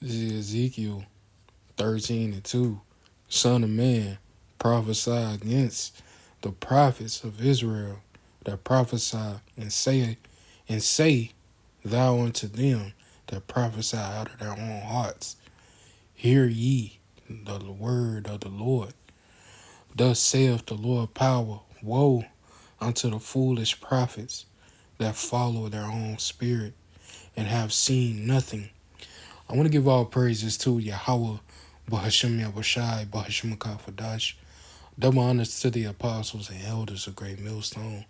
This is Ezekiel 13:2. Son of man, prophesy against the prophets of Israel that prophesy and say thou unto them that prophesy out of their own hearts. Hear ye the word of the Lord. Thus saith the Lord power, woe unto the foolish prophets that follow their own spirit and have seen nothing. I want to give all praises to Yahweh, Bahashem Yahushai, Bahashem Kafadash. Double honors to the apostles and elders of Great Millstone.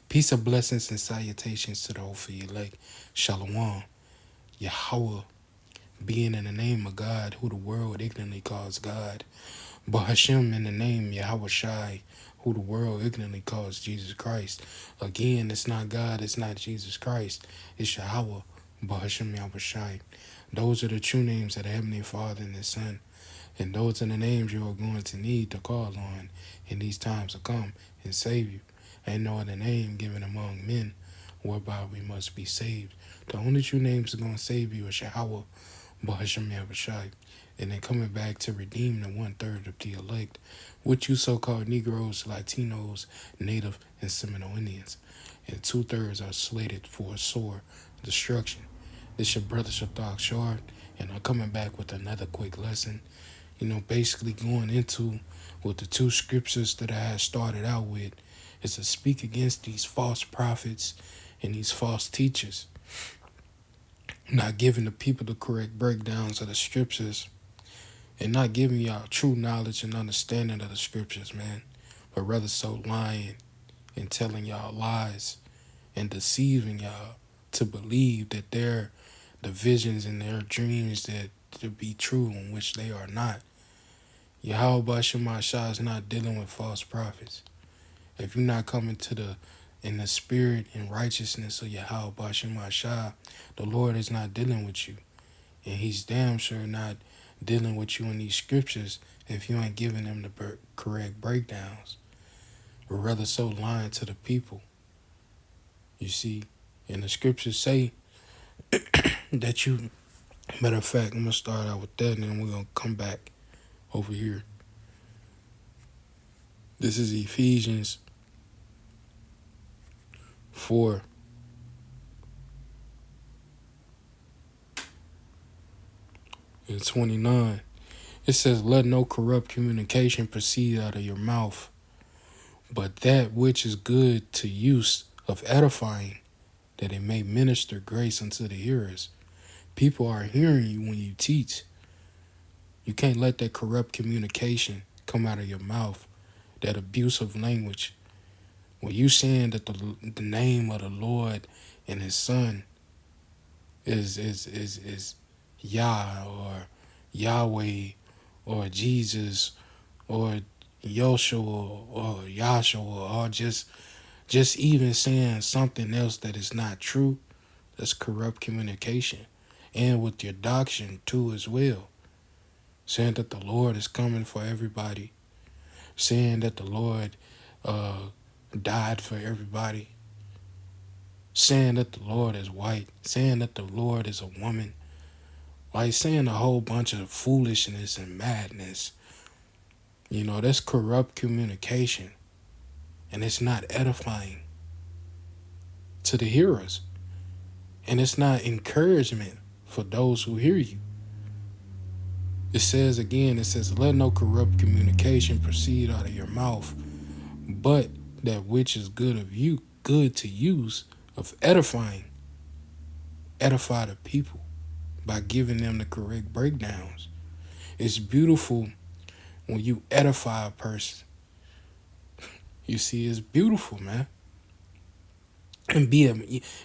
Peace of blessings and salutations to the hopeful elect. Shalom. Yahweh, being in the name of God, who the world ignorantly calls God. Bahashem in the name Yahushai, who the world ignorantly calls Jesus Christ. Again, it's not God, it's not Jesus Christ. It's Yahweh, Bahashem Yahushai. Those are the true names of the Heavenly Father and the Son. And those are the names you are going to need to call on in these times to come and save you. Ain't no other name given among men whereby we must be saved. The only true names that are going to save you is Yahweh, Bahashem Yahushai. And then coming back to redeem the 1/3 of the elect, which you so-called Negroes, Latinos, Native, and Seminole Indians. And 2/3 are slated for a sore destruction. This your brother Shathak Shard, and I'm coming back with another quick lesson. Basically going into with the two scriptures that I had started out with is to speak against these false prophets and these false teachers, not giving the people the correct breakdowns of the scriptures and not giving y'all true knowledge and understanding of the scriptures, man, but rather so lying and telling y'all lies and deceiving y'all to believe that they're the visions and their dreams that to be true, in which they are not. Yahweh Shemashah is not dealing with false prophets. If you're not coming in the spirit and righteousness of Yahweh Shemashah, the Lord is not dealing with you. And he's damn sure not dealing with you in these scriptures if you ain't giving them the correct breakdowns. Or rather so lying to the people. You see, and the scriptures say that you, matter of fact, I'm going to start out with that and then we're going to come back over here. This is Ephesians 4. And 29. It says, let no corrupt communication proceed out of your mouth, but that which is good to use of edifying, that it may minister grace unto the hearers. People are hearing you when you teach. You can't let that corrupt communication come out of your mouth, that abusive language. When you saying that the name of the Lord and His Son is Yah or Yahweh or Jesus or Yoshua or Yahshua, or just even saying something else that is not true, that's corrupt communication. And with your doctrine too as well. Saying that the Lord is coming for everybody. Saying that the Lord died for everybody. Saying that the Lord is white. Saying that the Lord is a woman. Like saying a whole bunch of foolishness and madness. That's corrupt communication. And it's not edifying to the hearers. And it's not encouragement for those who hear you. It says, let no corrupt communication proceed out of your mouth, but that which is good to use of edifying. Edify the people by giving them the correct breakdowns. It's beautiful when you edify a person. You see, it's beautiful, man. And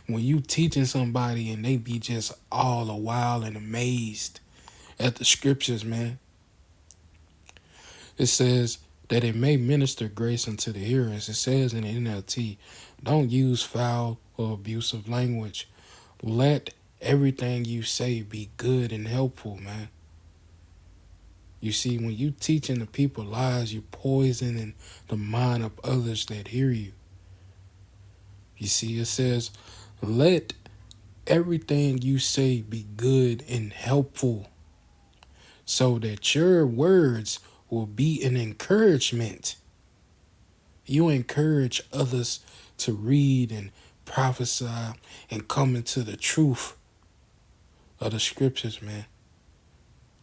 when you teaching somebody and they be just all a while and amazed at the scriptures, man. It says that it may minister grace unto the hearers. It says in the NLT, don't use foul or abusive language. Let everything you say be good and helpful, man. You see, when you teaching the people lies, you poisoning the mind of others that hear you. You see, it says, let everything you say be good and helpful. so that your words will be an encouragement. You encourage others to read and prophesy and come into the truth of the scriptures, man,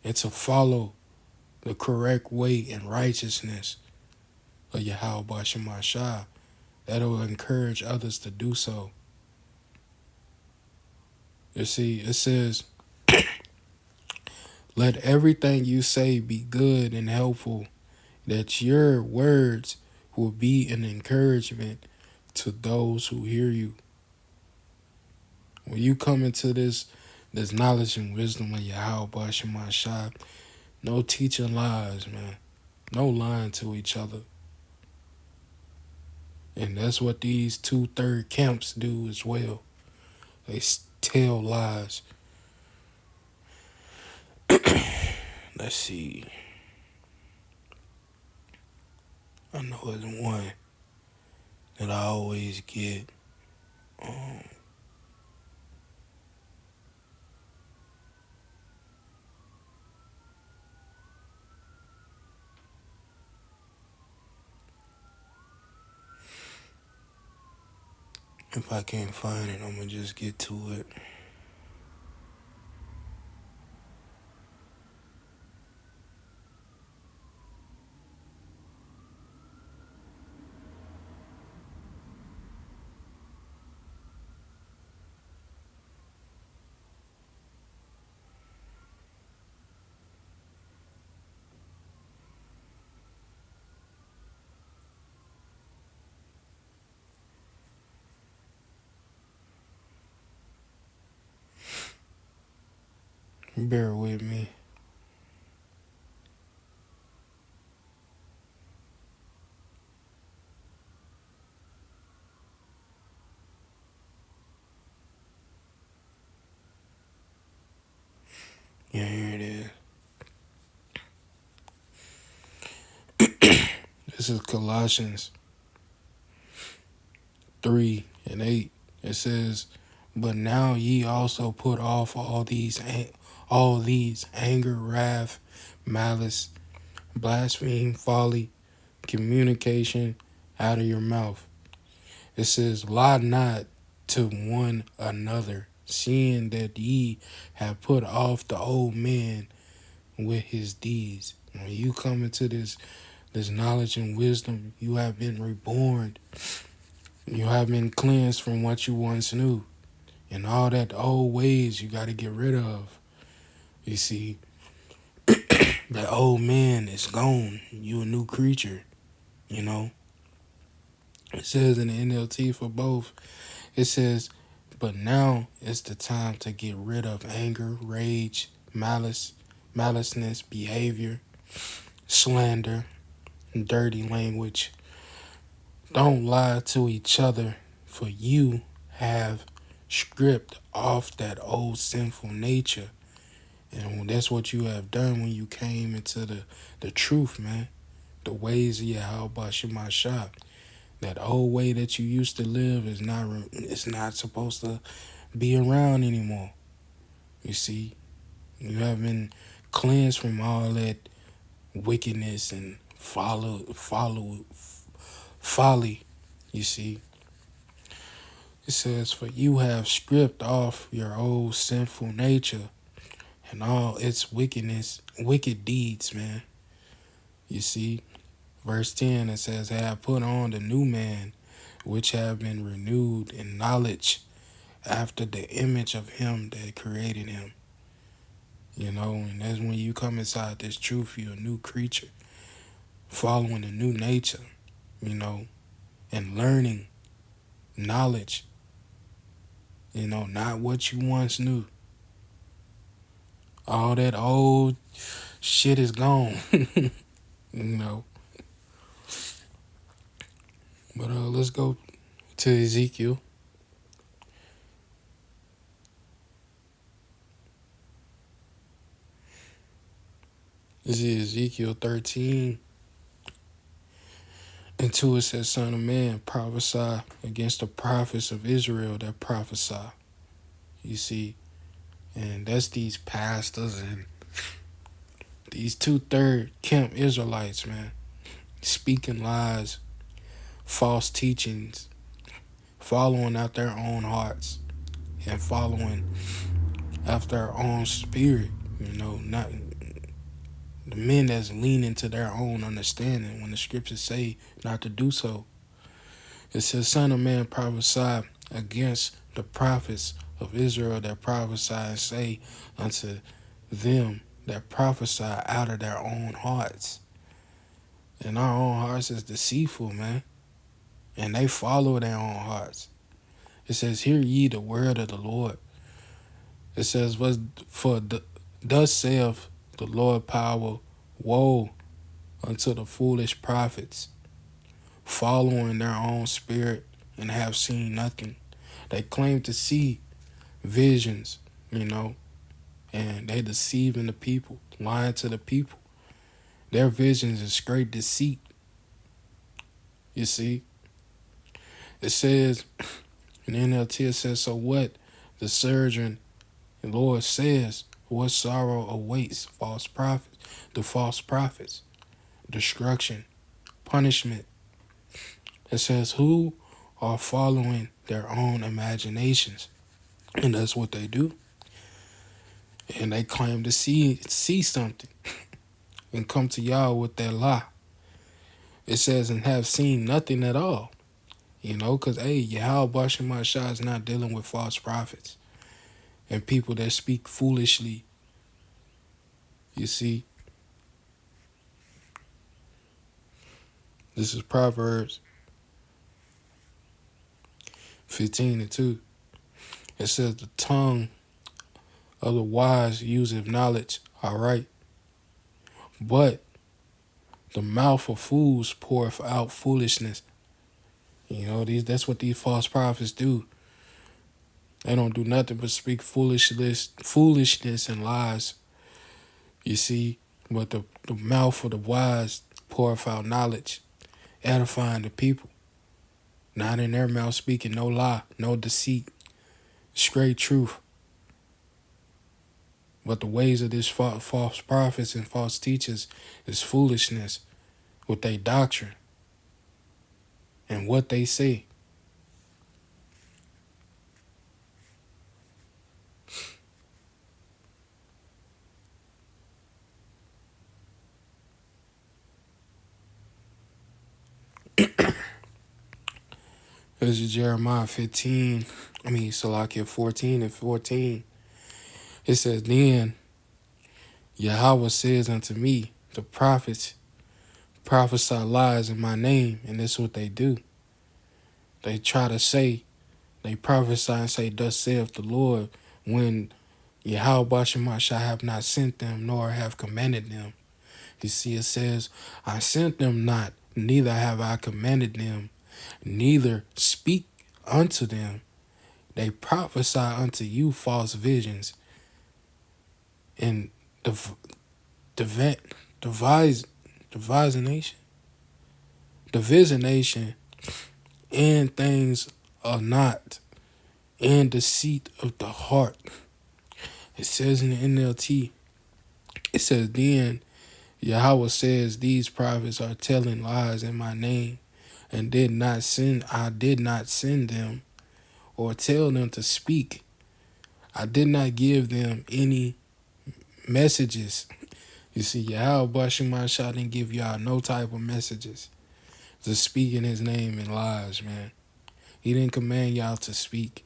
and to follow the correct way and righteousness of Yahweh Shema Shah. That'll encourage others to do so. You see, it says, let everything you say be good and helpful, that your words will be an encouragement to those who hear you. When you come into this knowledge and wisdom of Yahweh Shema Shah, no teaching lies, man. No lying to each other. And that's what these 2/3 camps do as well. They tell lies. Let's see. I know there's one that I always get. If I can't find it, I'm going to just get to it. Bear with me. Yeah, here it is. This is Colossians 3:8. It says, but now ye also put off all these anger, wrath, malice, blaspheme, folly, communication out of your mouth. It says, lie not to one another, seeing that ye have put off the old man with his deeds. When you come into this knowledge and wisdom, you have been reborn. You have been cleansed from what you once knew. And all that old ways you got to get rid of. You see, that old man is gone. You a new creature, you know. It says in the NLT for both, it says, but now is the time to get rid of anger, rage, maliceness, behavior, slander, and dirty language. Don't lie to each other, for you have stripped off that old sinful nature. And that's what you have done when you came into the truth, man. The ways of Yahweh Shema Shah. That old way that you used to live is not supposed to be around anymore. You see, you have been cleansed from all that wickedness and folly. You see, it says, for you have stripped off your old sinful nature and all its wicked deeds, man. You see, verse 10, it says, have put on the new man, which have been renewed in knowledge after the image of him that created him. You know, and that's when you come inside this truth, you're a new creature, following a new nature, you know, and learning knowledge, you know, not what you once knew. All that old shit is gone, you know. But let's go to Ezekiel. This is Ezekiel 13. And 2, it says, son of man, prophesy against the prophets of Israel that prophesy. You see, and that's these pastors and These two-third camp Israelites, man, speaking lies, false teachings, following out their own hearts and following after their own spirit, not the men that's leaning to their own understanding when the scriptures say not to do so. It says, Son of man, prophesy against the prophets of Israel that prophesy and say unto them that prophesy out of their own hearts. And our own hearts is deceitful, man. And they follow their own hearts. It says, hear ye the word of the Lord. It says, thus saith the Lord power, woe unto the foolish prophets, following their own spirit and have seen nothing. They claim to see visions, and they deceiving the people, lying to the people. Their visions is great deceit. You see? It says, in NLT it says, so what the surgeon, the Lord says, what sorrow awaits false prophets, the false prophets, destruction, punishment. It says, who are following their own imaginations. And that's what they do. And they claim to see something and come to y'all with that lie. It says, and have seen nothing at all. Because, Yahweh Shah is not dealing with false prophets and people that speak foolishly. You see? This is Proverbs 15:2. It says, the tongue of the wise useth knowledge, all right. But the mouth of fools poureth out foolishness. That's what these false prophets do. They don't do nothing but speak foolishness and lies. You see, but the mouth of the wise poureth out knowledge, edifying the people. Not in their mouth speaking no lie, no deceit, straight truth. But the ways of this false prophets and false teachers is foolishness with their doctrine and what they say. This is Jeremiah 14:14. It says, then Yahweh says unto me, the prophets prophesy lies in my name, and this is what they do. They try to say, they prophesy and say, thus saith the Lord, when Yahweh shall have not sent them, nor have commanded them. You see, it says, I sent them not, neither have I commanded them, neither speak unto them. They prophesy unto you false visions, and divisionation, and things are not, and deceit of the heart. It says in the NLT, it says, then Yahweh says, these prophets are telling lies in my name, and I did not send them or tell them to speak. I did not give them any messages. You see, Yahweh Shah didn't give y'all no type of messages to speak in his name in lies, man. He didn't command y'all to speak.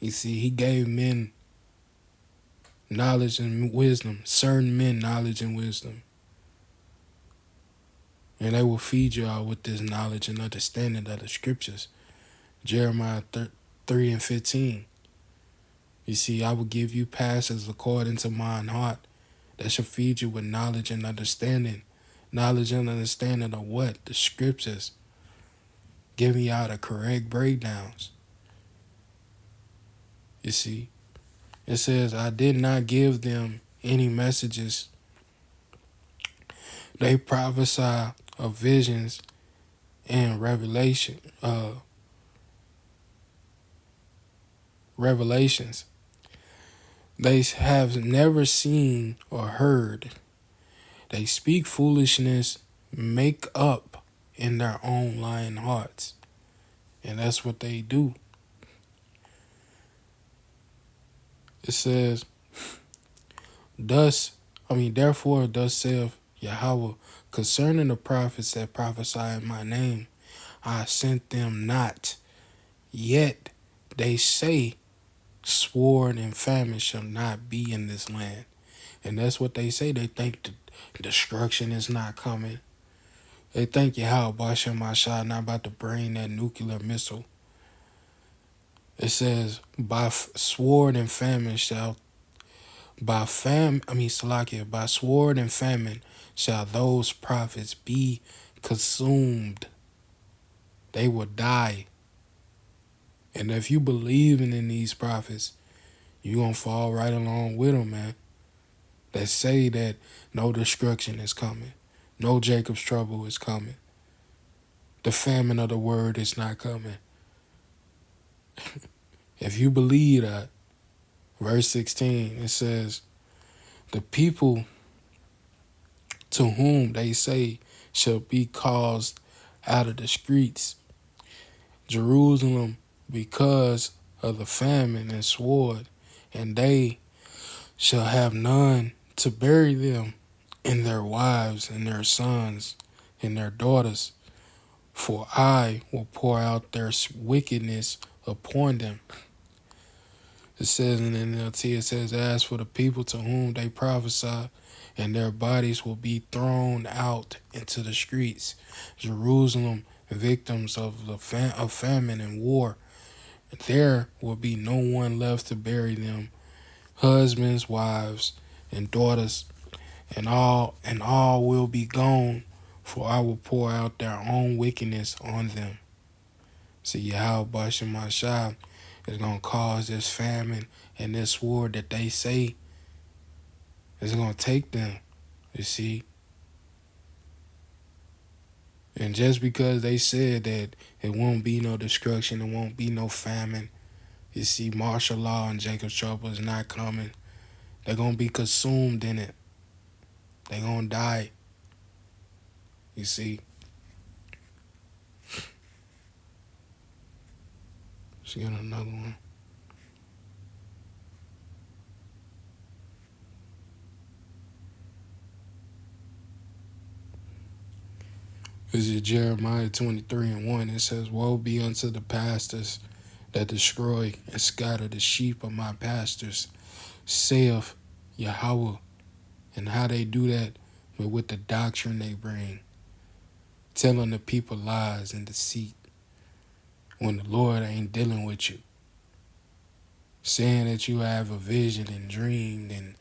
You see, he gave men knowledge and wisdom, certain men knowledge and wisdom. And they will feed y'all with this knowledge and understanding of the scriptures. Jeremiah 3:15. You see, I will give you pastors according to mine heart that shall feed you with knowledge and understanding. Knowledge and understanding of what? The scriptures. Giving y'all the correct breakdowns. You see, it says, I did not give them any messages. They prophesy of visions and revelations. they have never seen or heard. They speak foolishness, make up in their own lying hearts. And that's what they do. It says, therefore, thus saith Yahweh, concerning the prophets that prophesy in my name, I sent them not. Yet they say, sword and famine shall not be in this land. And that's what they say. They think the destruction is not coming. They think Yahweh Bashem Mashah not about to bring that nuclear missile. It says, by sword and famine shall, by sword and famine shall those prophets be consumed. They will die. And if you believing in these prophets, you going to fall right along with them, man. That say that no destruction is coming. No Jacob's trouble is coming. The famine of the word is not coming. If you believe that, verse 16, it says, the people to whom they say shall be caused out of the streets, Jerusalem, because of the famine and sword, and they shall have none to bury them, and their wives and their sons and their daughters, for I will pour out their wickedness upon them. It says in the NLT, it says, as for the people to whom they prophesy, and their bodies will be thrown out into the streets, Jerusalem, victims of famine and war, there will be no one left to bury them, husbands, wives, and daughters, and all will be gone, for I will pour out their own wickedness on them. See, Yahweh Bashem Mashah is going to cause this famine and this war that they say is going to take them, you see. And just because they said that it won't be no destruction, it won't be no famine, you see, martial law and Jacob's trouble is not coming. They're going to be consumed in it. They're going to die. You see. Let's get another one. This is Jeremiah 23:1. It says, woe be unto the pastors that destroy and scatter the sheep of my pastors, saith Yahweh. And how they do that? But with the doctrine they bring, telling the people lies and deceit, when the Lord ain't dealing with you. Saying that you have a vision and dreamed and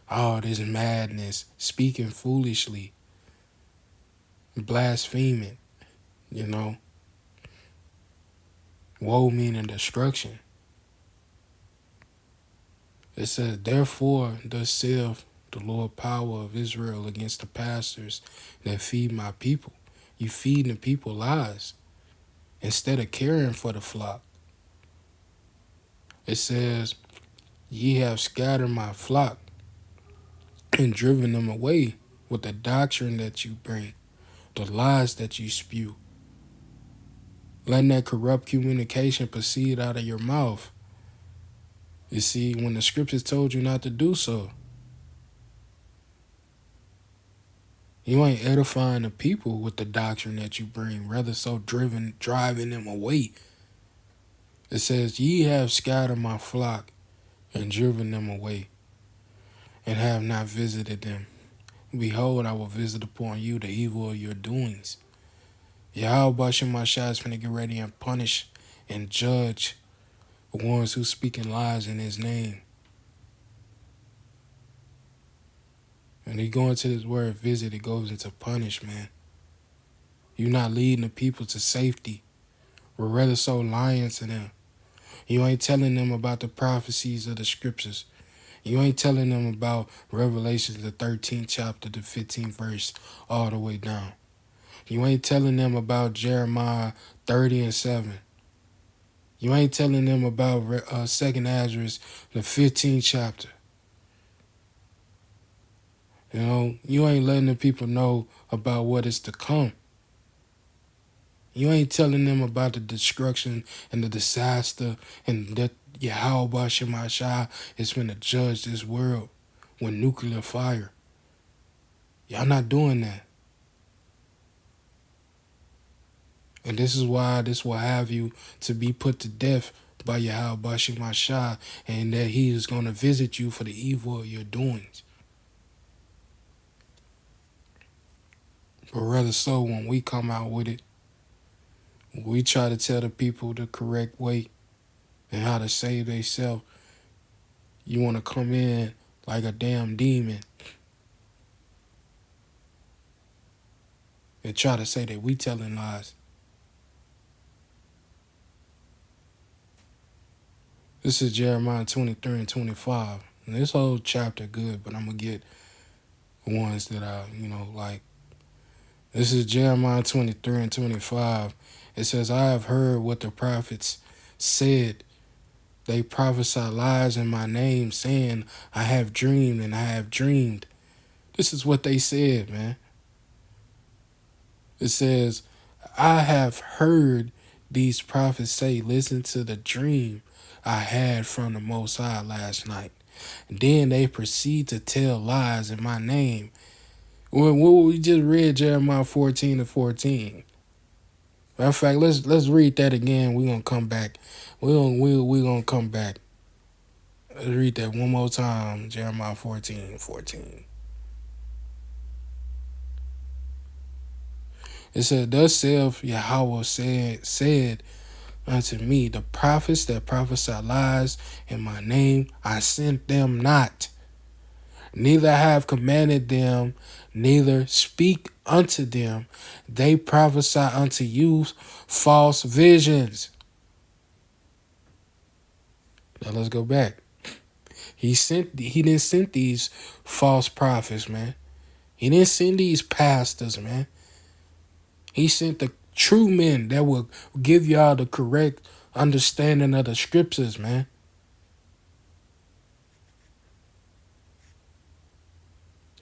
all this madness, speaking foolishly, blaspheming, you know. Woe meaning destruction. It says, therefore, thus saith the Lord power of Israel against the pastors that feed my people. You feeding the people lies instead of caring for the flock. It says, ye have scattered my flock and driven them away with the doctrine that you bring, the lies that you spew. Letting that corrupt communication proceed out of your mouth. You see, when the scriptures told you not to do so, you ain't edifying the people with the doctrine that you bring, rather so driving them away. It says, ye have scattered my flock and driven them away, and have not visited them. Behold, I will visit upon you the evil of your doings. Yahweh Bashem Mashah is finna get ready and punish and judge the ones who speaking lies in his name. When he go into this word visit, it goes into punish, man. You're not leading the people to safety. We're rather so lying to them. You ain't telling them about the prophecies of the scriptures. You ain't telling them about Revelation, the 13th chapter, the 15th verse, all the way down. You ain't telling them about Jeremiah 30:7. You ain't telling them about 2nd Esdras, the 15th chapter. You know, you ain't letting the people know about what is to come. You ain't telling them about the destruction and the disaster and that Yahweh Shemashah is going to judge this world with nuclear fire. Y'all not doing that. And this is why this will have you to be put to death by Yahweh Shemashah, and that he is going to visit you for the evil of your doings. But rather so, when we come out with it, we try to tell the people the correct way and how to save themselves. You want to come in like a damn demon and try to say that we telling lies. This is Jeremiah 23 and 25. And this whole chapter good, but I'm going to get ones that I, like. This is Jeremiah 23 and 25. It says, I have heard what the prophets said. They prophesy lies in my name, saying, I have dreamed and I have dreamed. This is what they said, man. It says, I have heard these prophets say, listen to the dream I had from the Most High last night. And then they proceed to tell lies in my name. When we just read Jeremiah 14 and 14. Matter of fact, let's read that again. We're gonna come back. We're gonna come back. Let's read that one more time. Jeremiah 14 and 14. It said, thus saith Yahweh said unto me, the prophets that prophesy lies in my name, I sent them not. Neither have commanded them, neither speak unto them. They prophesy unto you false visions. Now let's go back. He didn't send these false prophets, man. He didn't send these pastors, man. He sent the true men that will give y'all the correct understanding of the scriptures, man.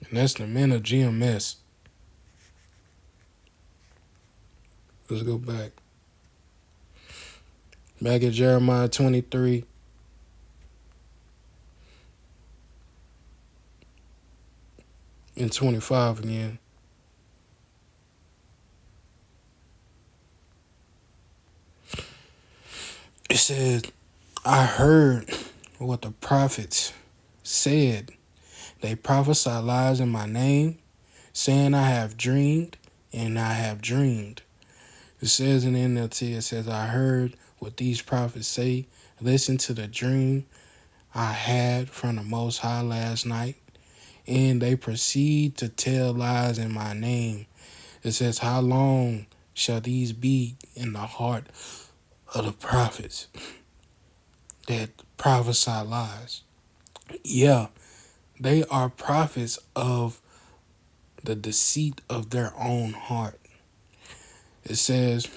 And that's the men of GMS. Let's go back. Back at Jeremiah 23. And 25 again. It said, I heard what the prophets said. They prophesy lies in my name, saying I have dreamed and I have dreamed. It says in the NLT, it says, I heard what these prophets say. Listen to the dream I had from the Most High last night. And they proceed to tell lies in my name. It says, how long shall these be in the heart of the prophets that prophesy lies? Yeah, they are prophets of the deceit of their own heart. It says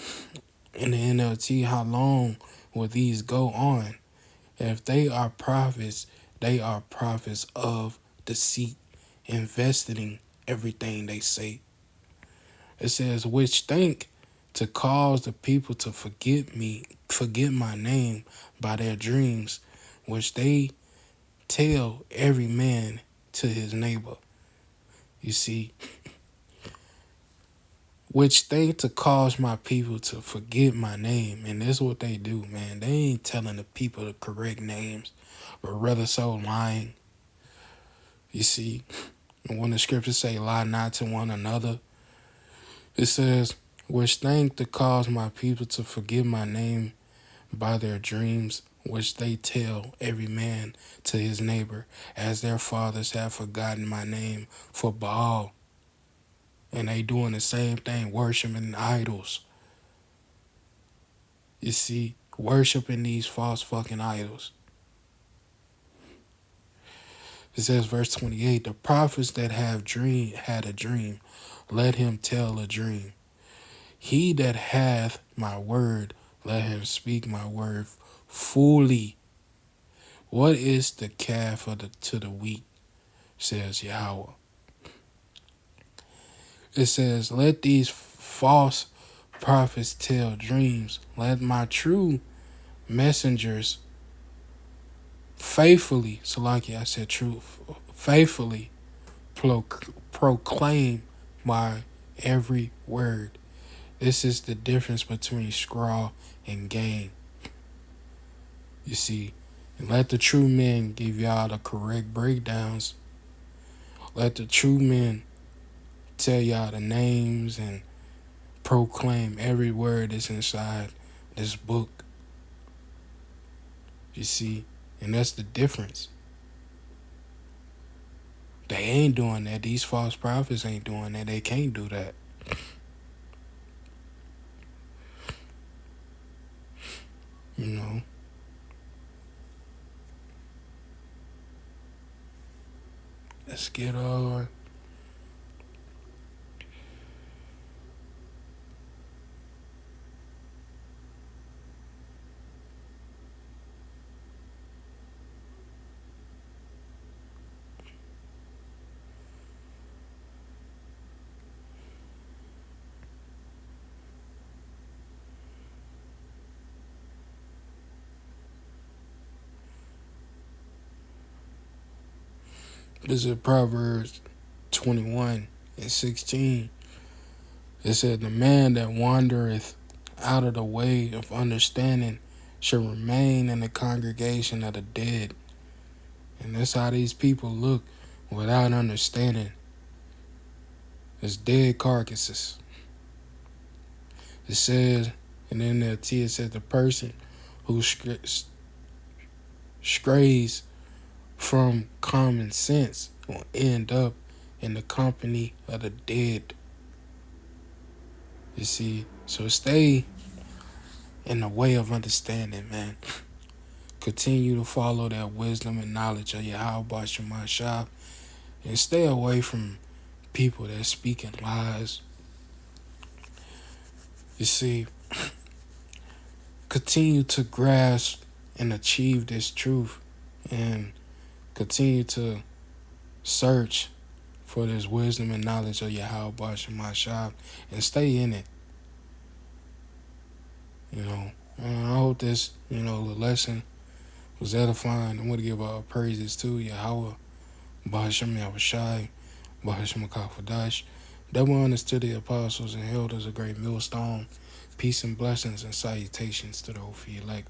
in the NLT, how long will these go on? If they are prophets, they are prophets of deceit, investing everything they say. It says, which think to cause the people to forget my name by their dreams, which they tell every man to his neighbor. You see, which think to cause my people to forget my name. And that's what they do, man. They ain't telling the people the correct names, but rather so lying. You see, and when the scriptures say lie not to one another, it says, which think to cause my people to forget my name by their dreams, which they tell every man to his neighbor, as their fathers have forgotten my name for Baal. And they doing the same thing, worshiping idols. You see, worshiping these false fucking idols. It says, verse 28, the prophets that had a dream, let him tell a dream. He that hath my word, let him speak my word fully. What is the calf to the wheat, says Yahweh. It says, let these false prophets tell dreams. Let my true messengers faithfully, so like I said, faithfully proclaim my every word. This is the difference between scrawl and game. You see, and let the true men give y'all the correct breakdowns. Let the true men tell y'all the names and proclaim every word that's inside this book. You see, and that's the difference. They ain't doing that. These false prophets ain't doing that. They can't do that. You know. Let's get on. This is Proverbs 21:16. It said, the man that wandereth out of the way of understanding shall remain in the congregation of the dead. And that's how these people look without understanding. It's dead carcasses. It says, and then the T, it says, the person who strays from common sense will end up in the company of the dead. You see, so stay in the way of understanding, man. Continue to follow that wisdom and knowledge of Yahweh Shemashah, and stay away from people that speaking lies. You see, continue to grasp and achieve this truth, and continue to search for this wisdom and knowledge of Yahweh Shemashah, and stay in it. You know, I hope this, the lesson was edifying. I want to give praises to Yahweh, Bahashem Yahushai, Bahashem Akafadash. Double honors to the apostles and elders, a great millstone. Peace and blessings and salutations to the Ophi elect.